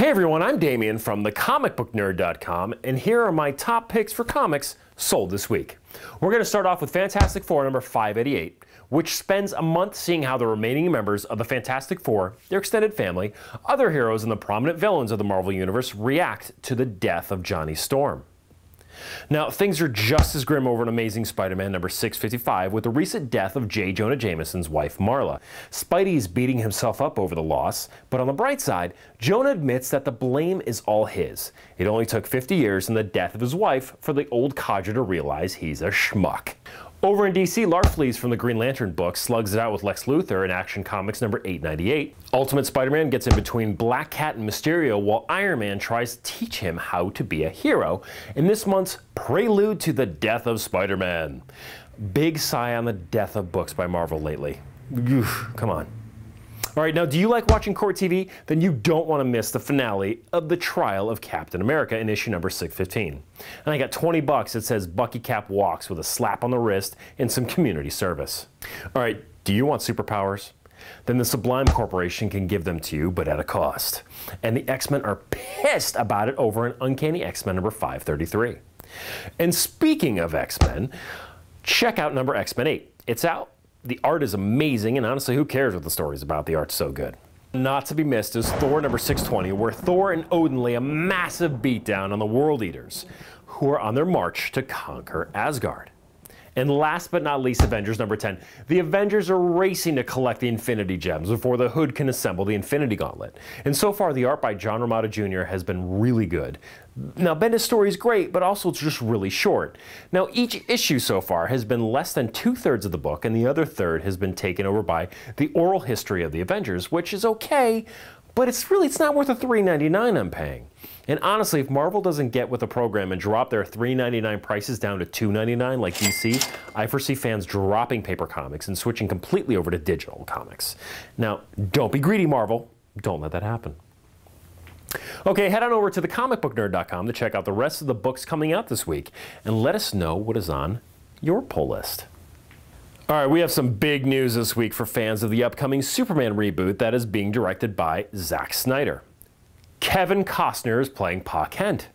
Hey everyone, I'm Damian from thecomicbooknerd.com, and here are my top picks for comics sold this week. We're going to start off with Fantastic Four number 588, which spends a month seeing how the remaining members of the Fantastic Four, their extended family, other heroes, and the prominent villains of the Marvel Universe react to the death of Johnny Storm. Now, things are just as grim over in Amazing Spider-Man number 655 with the recent death of J. Jonah Jameson's wife, Marla. Spidey's beating himself up over the loss, but on the bright side, Jonah admits that the blame is all his. It only took 50 years and the death of his wife for the old codger to realize he's a schmuck. Over in DC, Larfleeze from the Green Lantern book slugs it out with Lex Luthor in Action Comics number 898. Ultimate Spider-Man gets in between Black Cat and Mysterio while Iron Man tries to teach him how to be a hero in this month's Prelude to the Death of Spider-Man. Big sigh on the death of books by Marvel lately. Come on. All right, now do you like watching court TV? Then you don't want to miss the finale of the trial of Captain America in issue number 615. And I got $20 that says Bucky Cap walks with a slap on the wrist and some community service. All right, do you want superpowers? Then the Sublime Corporation can give them to you, but at a cost. And the X-Men are pissed about it over in Uncanny X-Men number 533. And speaking of X-Men, check out number X-Men 8. It's out. The art is amazing, and honestly, who cares what the story's about? The art's so good. Not to be missed is Thor number 620, where Thor and Odin lay a massive beatdown on the World Eaters, who are on their march to conquer Asgard. And last but not least, Avengers number 10. The Avengers are racing to collect the Infinity Gems before the Hood can assemble the Infinity Gauntlet. And so far, the art by John Romita Jr. has been really good. Now, Bendis' story is great, but also it's just really short. Now, each issue so far has been less than 2/3 of the book, and the other third has been taken over by the oral history of the Avengers, which is okay, but it's not worth the $3.99 I'm paying. And honestly, if Marvel doesn't get with the program and drop their $3.99 prices down to $2.99 like DC, I foresee fans dropping paper comics and switching completely over to digital comics. Now, don't be greedy, Marvel. Don't let that happen. Okay, head on over to thecomicbooknerd.com to check out the rest of the books coming out this week and let us know what is on your pull list. All right, we have some big news this week for fans of the upcoming Superman reboot that is being directed by Zack Snyder. Kevin Costner is playing Pa Kent.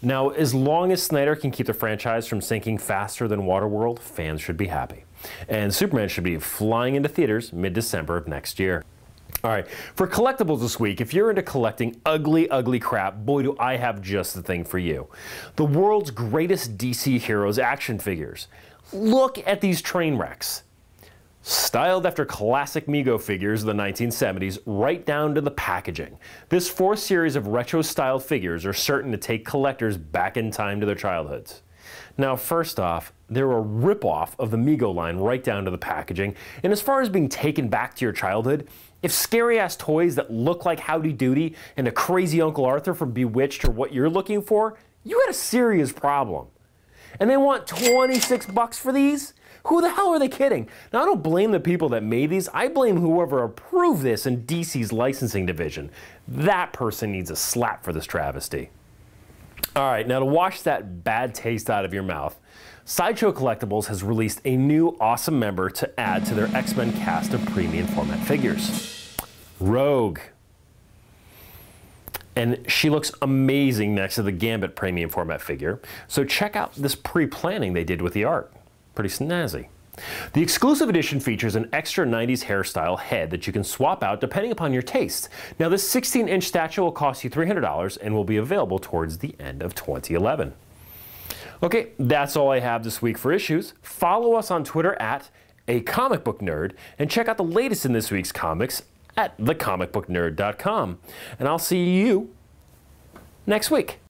Now, as long as Snyder can keep the franchise from sinking faster than Waterworld, fans should be happy. And Superman should be flying into theaters mid-December of next year. All right, for collectibles this week, if you're into collecting ugly, ugly crap, boy, do I have just the thing for you. The world's greatest DC heroes action figures. Look at these train wrecks. Styled after classic Mego figures of the 1970s, right down to the packaging. This fourth series of retro-styled figures are certain to take collectors back in time to their childhoods. Now, first off, they're a ripoff of the Mego line right down to the packaging, and as far as being taken back to your childhood, if scary-ass toys that look like Howdy Doody and a crazy Uncle Arthur from Bewitched are what you're looking for, you got a serious problem. And they want $26 for these? Who the hell are they kidding? Now, I don't blame the people that made these. I blame whoever approved this in DC's licensing division. That person needs a slap for this travesty. All right, now to wash that bad taste out of your mouth, Sideshow Collectibles has released a new awesome member to add to their X-Men cast of premium format figures. Rogue. And she looks amazing next to the Gambit premium format figure. So check out this pre-planning they did with the art. Pretty snazzy. The exclusive edition features an extra 90s hairstyle head that you can swap out depending upon your taste. Now, this 16-inch statue will cost you $300 and will be available towards the end of 2011. Okay, that's all I have this week for issues. Follow us on Twitter at @acomicbooknerd and check out the latest in this week's comics at thecomicbooknerd.com. And I'll see you next week.